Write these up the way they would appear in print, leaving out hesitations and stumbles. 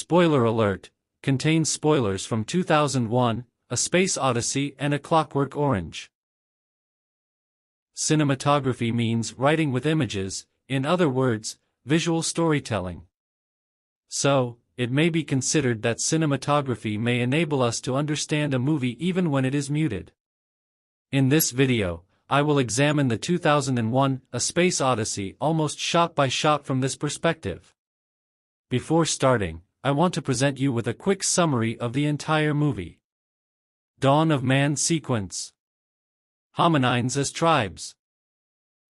Spoiler alert, contains spoilers from 2001, A Space Odyssey and A Clockwork Orange. Cinematography means writing with images, in other words, visual storytelling. So, it may be considered that cinematography may enable us to understand a movie even when it is muted. In this video, I will examine the 2001 A Space Odyssey almost shot by shot from this perspective. Before starting, I want to present you with a quick summary of the entire movie. Dawn of Man sequence. Hominines as tribes.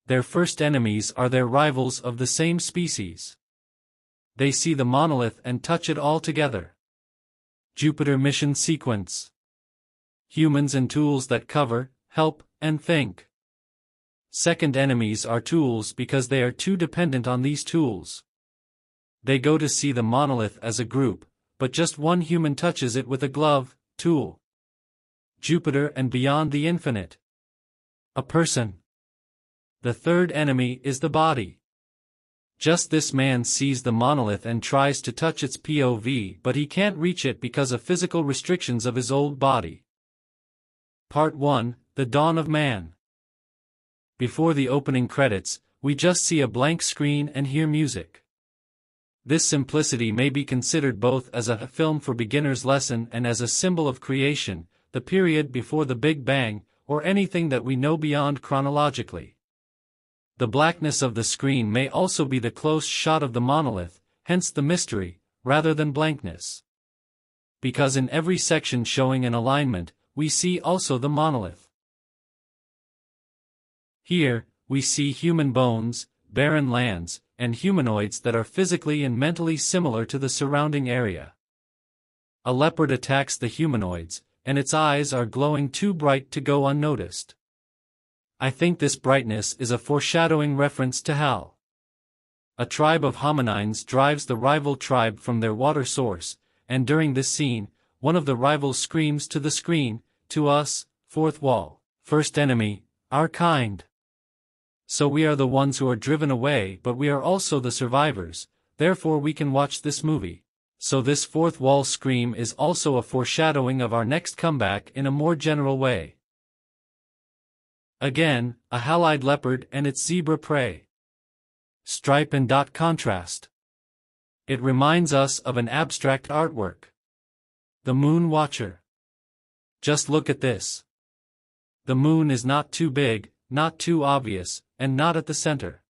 Their first enemies are their rivals of the same species. They see the monolith and touch it all together. Jupiter mission sequence. Humans and tools that cover, help, and think. Second enemies are tools because they are too dependent on these tools. They go to see the monolith as a group, but just one human touches it with a glove, tool. Jupiter and beyond the infinite. A person. The third enemy is the body. Just this man sees the monolith and tries to touch its POV, but he can't reach it because of physical restrictions of his old body. Part 1, The Dawn of Man. Before the opening credits, we just see a blank screen and hear music. This simplicity may be considered both as a film for beginner's lesson and as a symbol of creation, the period before the Big Bang, or anything that we know beyond chronologically. The blackness of the screen may also be the close shot of the monolith, hence the mystery, rather than blankness. Because in every section showing an alignment, we see also the monolith. Here, we see human bones, barren lands, and humanoids that are physically and mentally similar to the surrounding area. A leopard attacks the humanoids, and its eyes are glowing too bright to go unnoticed. I think this brightness is a foreshadowing reference to Hal. A tribe of hominines drives the rival tribe from their water source, and during this scene, one of the rivals screams to the screen, "To us, fourth wall, first enemy, our kind." So we are the ones who are driven away, but we are also the survivors, therefore we can watch this movie. So this fourth wall scream is also a foreshadowing of our next comeback in a more general way. Again, a halide leopard and its zebra prey. Stripe and dot contrast. It reminds us of an abstract artwork. The Moon Watcher. Just look at this. The moon is not too big, not too obvious, and not at the center.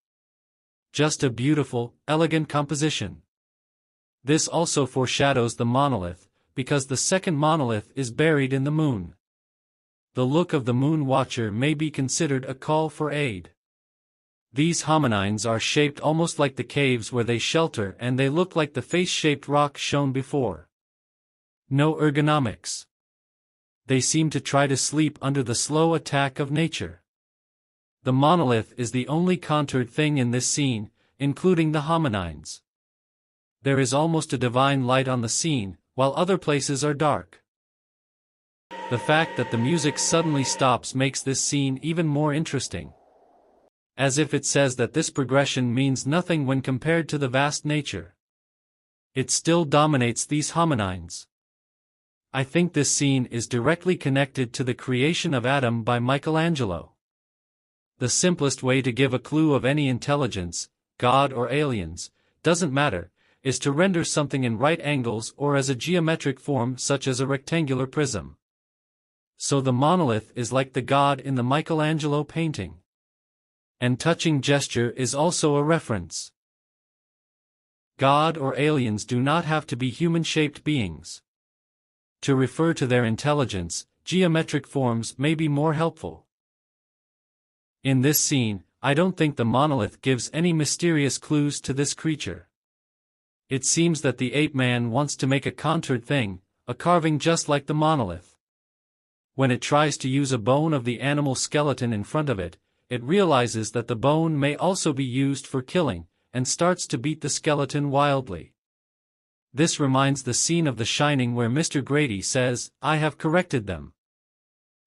Just a beautiful, elegant composition. This also foreshadows the monolith, because the second monolith is buried in the moon. The look of the Moon Watcher may be considered a call for aid. These hominines are shaped almost like the caves where they shelter, and they look like the face-shaped rock shown before. No ergonomics. They seem to try to sleep under the slow attack of nature. The monolith is the only contoured thing in this scene, including the hominines. There is almost a divine light on the scene, while other places are dark. The fact that the music suddenly stops makes this scene even more interesting. As if it says that this progression means nothing when compared to the vast nature. It still dominates these hominines. I think this scene is directly connected to the creation of Adam by Michelangelo. The simplest way to give a clue of any intelligence, God or aliens, doesn't matter, is to render something in right angles or as a geometric form such as a rectangular prism. So the monolith is like the god in the Michelangelo painting. And touching gesture is also a reference. God or aliens do not have to be human-shaped beings. To refer to their intelligence, geometric forms may be more helpful. In this scene, I don't think the monolith gives any mysterious clues to this creature. It seems that the ape-man wants to make a contoured thing, a carving just like the monolith. When it tries to use a bone of the animal skeleton in front of it, it realizes that the bone may also be used for killing, and starts to beat the skeleton wildly. This reminds the scene of The Shining where Mr. Grady says, "I have corrected them."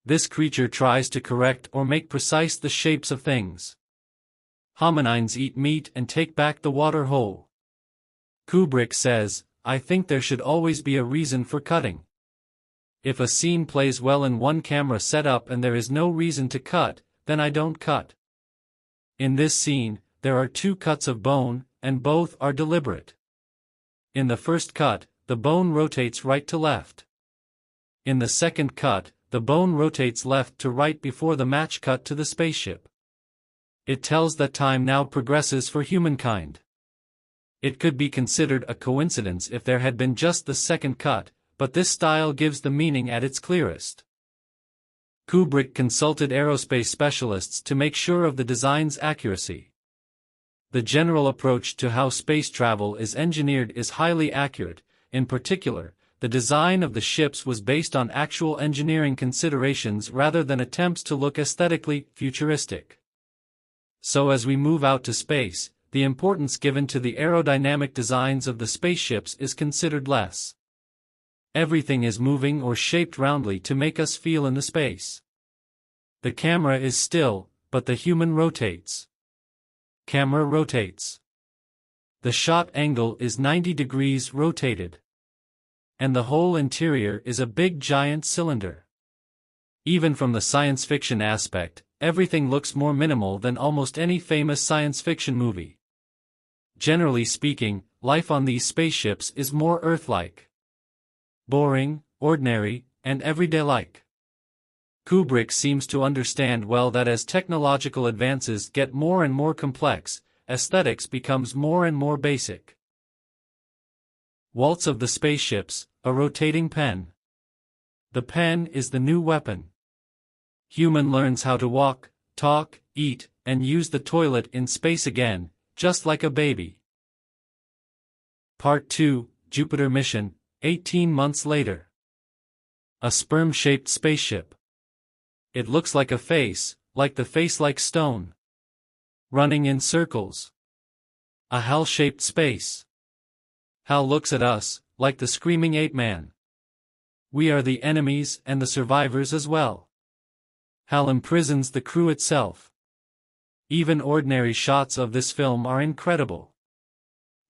This creature tries to correct or make precise the shapes of things. Hominines eat meat and take back the water hole. Kubrick says, I think there should always be a reason for cutting. If a scene plays well in one camera setup and there is no reason to cut, then I don't cut. In this scene, there are 2 cuts of bone, and both are deliberate. In the first cut, the bone rotates right to left. In the second cut, the bone rotates left to right before the match cut to the spaceship. It tells that time now progresses for humankind. It could be considered a coincidence if there had been just the second cut, but this style gives the meaning at its clearest. Kubrick consulted aerospace specialists to make sure of the design's accuracy. The general approach to how space travel is engineered is highly accurate. In particular, the design of the ships was based on actual engineering considerations rather than attempts to look aesthetically futuristic. So as we move out to space, the importance given to the aerodynamic designs of the spaceships is considered less. Everything is moving or shaped roundly to make us feel in the space. The camera is still, but the human rotates. Camera rotates. The shot angle is 90 degrees rotated. And the whole interior is a big giant cylinder. Even from the science fiction aspect, everything looks more minimal than almost any famous science fiction movie. Generally speaking, life on these spaceships is more Earth-like. Boring, ordinary, and everyday-like. Kubrick seems to understand well that as technological advances get more and more complex, aesthetics becomes more and more basic. Waltz of the spaceships, a rotating pen. The pen is the new weapon. Human learns how to walk, talk, eat, and use the toilet in space again, just like a baby. Part 2, Jupiter Mission, 18 months later. A sperm-shaped spaceship. It looks like a face, like the face-like stone. Running in circles. A HAL-shaped space. HAL looks at us, like the screaming ape-man. We are the enemies and the survivors as well. HAL imprisons the crew itself. Even ordinary shots of this film are incredible.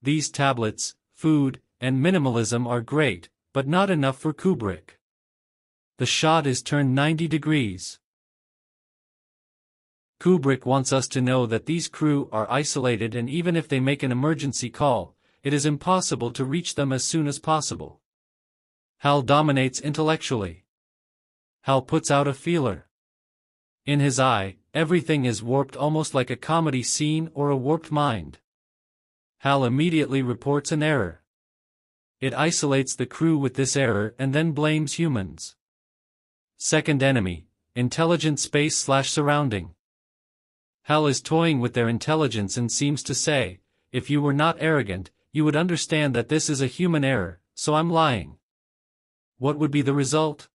These tablets, food, and minimalism are great, but not enough for Kubrick. The shot is turned 90 degrees. Kubrick wants us to know that these crew are isolated, and even if they make an emergency call, it is impossible to reach them as soon as possible. HAL dominates intellectually. HAL puts out a feeler. In his eye, everything is warped, almost like a comedy scene or a warped mind. HAL immediately reports an error. It isolates the crew with this error and then blames humans. Second enemy, intelligent space/surrounding. HAL is toying with their intelligence and seems to say, if you were not arrogant, you would understand that this is a human error, so I'm lying. What would be the result?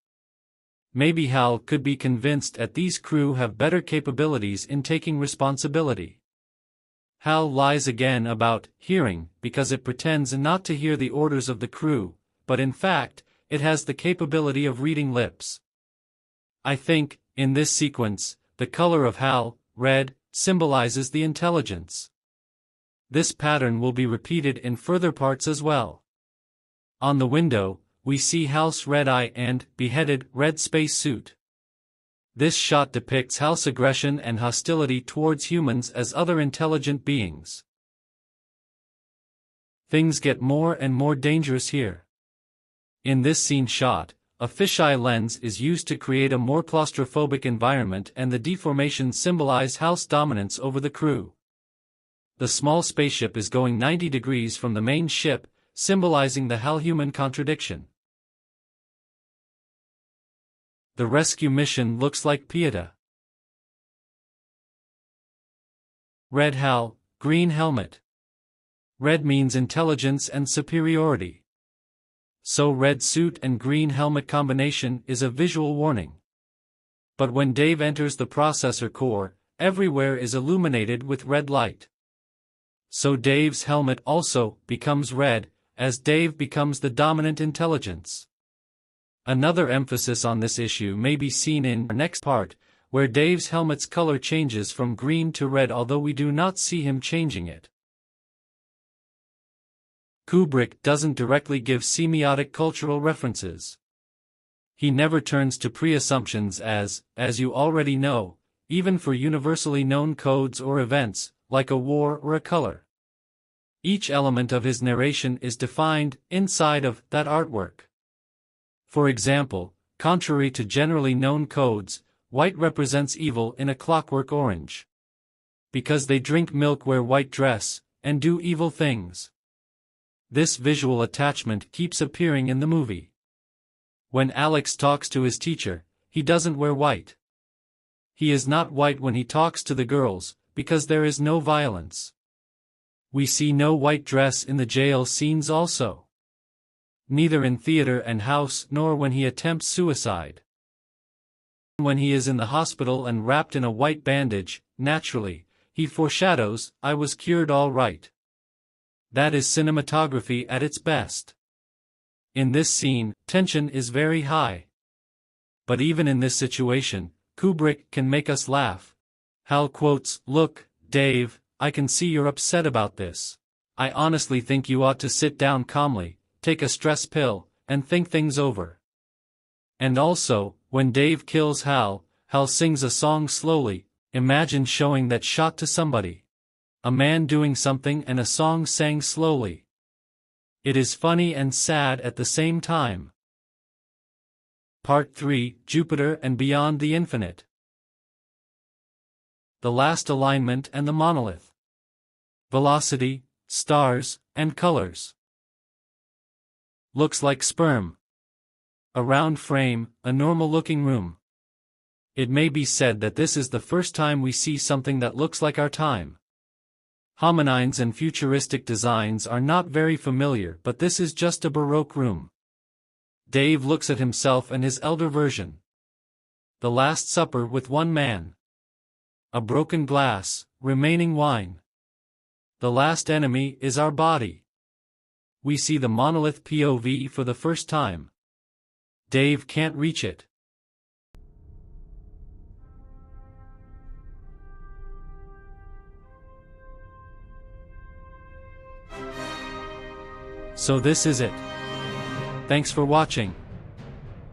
Maybe HAL could be convinced that these crew have better capabilities in taking responsibility. HAL lies again about hearing because it pretends not to hear the orders of the crew, but in fact, it has the capability of reading lips. I think, in this sequence, the color of HAL, red, symbolizes the intelligence. This pattern will be repeated in further parts as well. On the window, we see HAL's red eye and beheaded red space suit. This shot depicts HAL's aggression and hostility towards humans as other intelligent beings. Things get more and more dangerous here. In this scene shot, a fisheye lens is used to create a more claustrophobic environment, and the deformations symbolize HAL's dominance over the crew. The small spaceship is going 90 degrees from the main ship, symbolizing the HAL-human contradiction. The rescue mission looks like Pieta. Red HAL, green helmet. Red means intelligence and superiority. So red suit and green helmet combination is a visual warning. But when Dave enters the processor core, everywhere is illuminated with red light. So Dave's helmet also becomes red, as Dave becomes the dominant intelligence. Another emphasis on this issue may be seen in our next part, where Dave's helmet's color changes from green to red, although we do not see him changing it. Kubrick doesn't directly give semiotic cultural references. He never turns to pre-assumptions as you already know, even for universally known codes or events, like a war or a color. Each element of his narration is defined inside of that artwork. For example, contrary to generally known codes, white represents evil in A Clockwork Orange. Because they drink milk, wear white dress, and do evil things. This visual attachment keeps appearing in the movie. When Alex talks to his teacher, he doesn't wear white. He is not white when he talks to the girls, because there is no violence. We see no white dress in the jail scenes also. Neither in theater and house nor when he attempts suicide. When he is in the hospital and wrapped in a white bandage, naturally, he foreshadows, "I was cured all right." That is cinematography at its best. In this scene, tension is very high. But even in this situation, Kubrick can make us laugh. Hal quotes, "Look, Dave, I can see you're upset about this. I honestly think you ought to sit down calmly, take a stress pill, and think things over." And also, when Dave kills Hal, Hal sings a song slowly. Imagine showing that shot to somebody. A man doing something and a song sang slowly. It is funny and sad at the same time. Part 3, Jupiter and Beyond the Infinite. The last alignment and the monolith. Velocity, stars, and colors. Looks like sperm. A round frame, a normal-looking room. It may be said that this is the first time we see something that looks like our time. Hominines and futuristic designs are not very familiar, but this is just a Baroque room. Dave looks at himself and his elder version. The Last Supper with one man. A broken glass, remaining wine. The last enemy is our body. We see the monolith POV for the first time. Dave can't reach it. So this is it. Thanks for watching.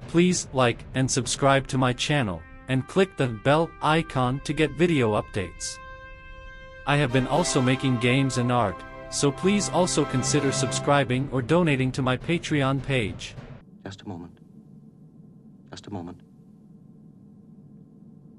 Please like and subscribe to my channel, and click the bell icon to get video updates. I have been also making games and art, so please also consider subscribing or donating to my Patreon page. Just a moment. Just a moment.